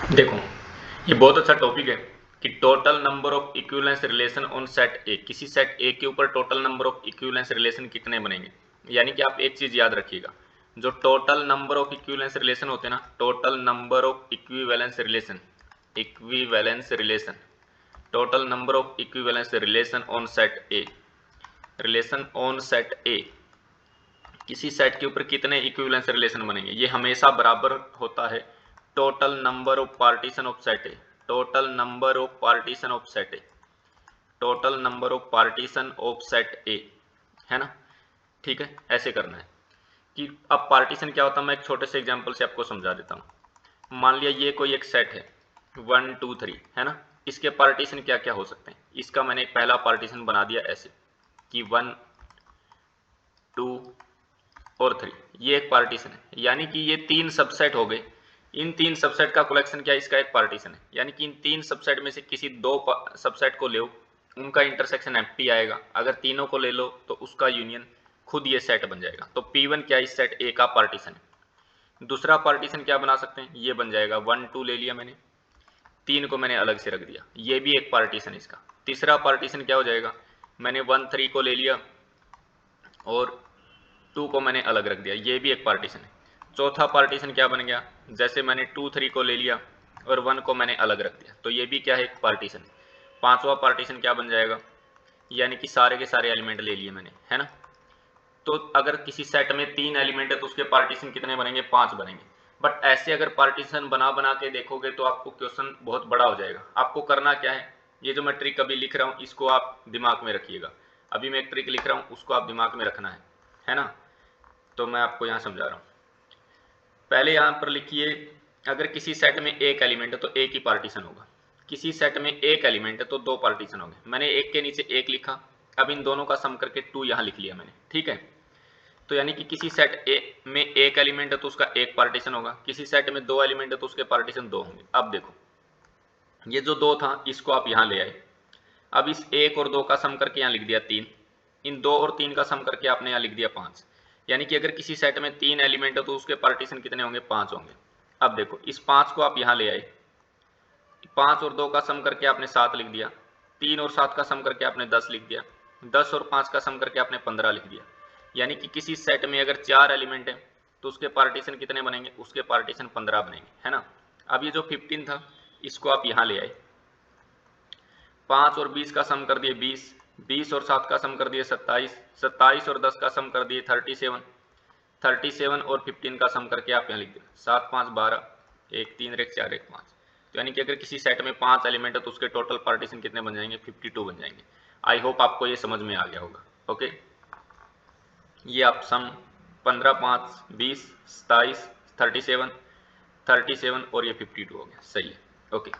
देखो, ये बहुत अच्छा टॉपिक है कि total number of equivalence relation on set ए। किसी सेट ए के ऊपर total number of equivalence relation कितने बनेंगे। यानी कि आप एक चीज याद रखिएगा, जो total number of equivalence relation होते हैं ना, total number of equivalence relation, equivalence relation, total number of equivalence relation on set A, relation on set ए, किसी सेट के ऊपर कितने इक्विवेलेंस रिलेशन बनेंगे, ये हमेशा बराबर होता है total number of partition of set A, total number of partition of set A, total number of partition of set ए, है ना। ठीक है, ऐसे करना है कि अब पार्टीशन क्या होता है, मैं एक छोटे से एग्जांपल से आपको समझा देता हूँ। मान लिया ये कोई एक सेट है 1 2 3, है ना। इसके पार्टीशन क्या क्या हो सकते हैं। इसका मैंने एक पहला पार्टीशन बना दिया ऐसे कि 1 2 और 3, ये एक पार्टीशन है। यानी कि ये 3 सबसेट हो गए। इन 3 सबसेट का कलेक्शन क्या है, इसका एक पार्टीशन है। यानी कि इन 3 सबसेट में से किसी 2 सबसेट को ले, उनका इंटरसेक्शन एम्प्टी आएगा। अगर तीनों को ले लो तो उसका यूनियन खुद ये सेट बन जाएगा। तो P1 क्या, इस सेट ए का पार्टीशन है। दूसरा पार्टीशन क्या बना सकते हैं, ये बन जाएगा 1 2 ले लिया मैंने, 3 को मैंने अलग से रख दिया, ये भी एक पार्टीशन है इसका। तीसरा पार्टीशन क्या हो जाएगा, मैंने 1 3 को ले लिया और 2 को मैंने अलग रख दिया, ये भी एक पार्टीशन है। चौथा पार्टीशन क्या बन गया, जैसे मैंने 2 3 को ले लिया और 1 को मैंने अलग रख दिया, तो ये भी क्या है, एक पार्टीशन है। पांचवा पार्टीशन क्या बन जाएगा, यानी कि सारे के सारे एलिमेंट ले लिए मैंने, है ना। तो अगर किसी सेट में 3 एलिमेंट है तो उसके पार्टीशन कितने बनेंगे, 5 बनेंगे। बट ऐसे अगर पार्टीशन बना बना के देखोगे तो आपको क्वेश्चन बहुत बड़ा हो जाएगा। आपको करना क्या है, ये जो मैं ट्रिक अभी लिख रहा हूँ इसको आप दिमाग में रखिएगा। अभी मैं एक ट्रिक लिख रहा हूँ, उसको आप दिमाग में रखना है ना। तो मैं आपको यहाँ समझा रहा हूँ। पहले यहाँ पर लिखिए, अगर किसी सेट में एक एलिमेंट है तो एक ही पार्टीशन होगा। किसी सेट में एक एलिमेंट है तो 2 पार्टीशन होंगे। मैंने एक के नीचे एक लिखा, अब इन दोनों का सम करके 2 यहाँ लिख लिया मैंने, ठीक है। तो यानी कि किसी सेट ए में एक एलिमेंट है तो उसका एक पार्टीशन होगा, किसी सेट में 2 एलिमेंट है तो उसके पार्टीशन 2 होंगे। अब देखो, ये जो 2 था इसको आप यहाँ ले आए। अब इस 1 और 2 का सम करके यहाँ लिख दिया 3, इन 2 और 3 का सम करके आपने यहाँ लिख दिया 5। यानी कि अगर किसी सेट में 3 एलिमेंट है तो उसके पार्टीशन कितने होंगे, 5 होंगे। अब देखो, इस 5 को आप यहाँ ले आए, 5 और 2 का सम करके आपने 7 लिख दिया, 3 और 7 का सम करके आपने 10 लिख दिया, 10 और 5 का सम करके आपने 15 लिख दिया। यानी कि किसी सेट में अगर 4 एलिमेंट है तो उसके पार्टीशन कितने बनेंगे, उसके पार्टीशन 15 बनेंगे, है ना। अब ये जो 15 था इसको आप यहाँ ले आए, 5 और 20 का सम कर दिए 20, 20 और 7 का सम कर दिए 27, 27 और 10 का सम कर दिए 37, 37 और 15 का सम करके आप यहाँ लिख दिए 7 5 12, 1 3 1 4 1 5। तो यानी कि अगर किसी सेट में 5 एलिमेंट है तो उसके टोटल पार्टीशन कितने बन जाएंगे, 52 बन जाएंगे। आई होप आपको ये समझ में आ गया होगा। ओके, ये आप सम 15 5 20 27 37 37 और ये 52 हो गया, सही है। ओके।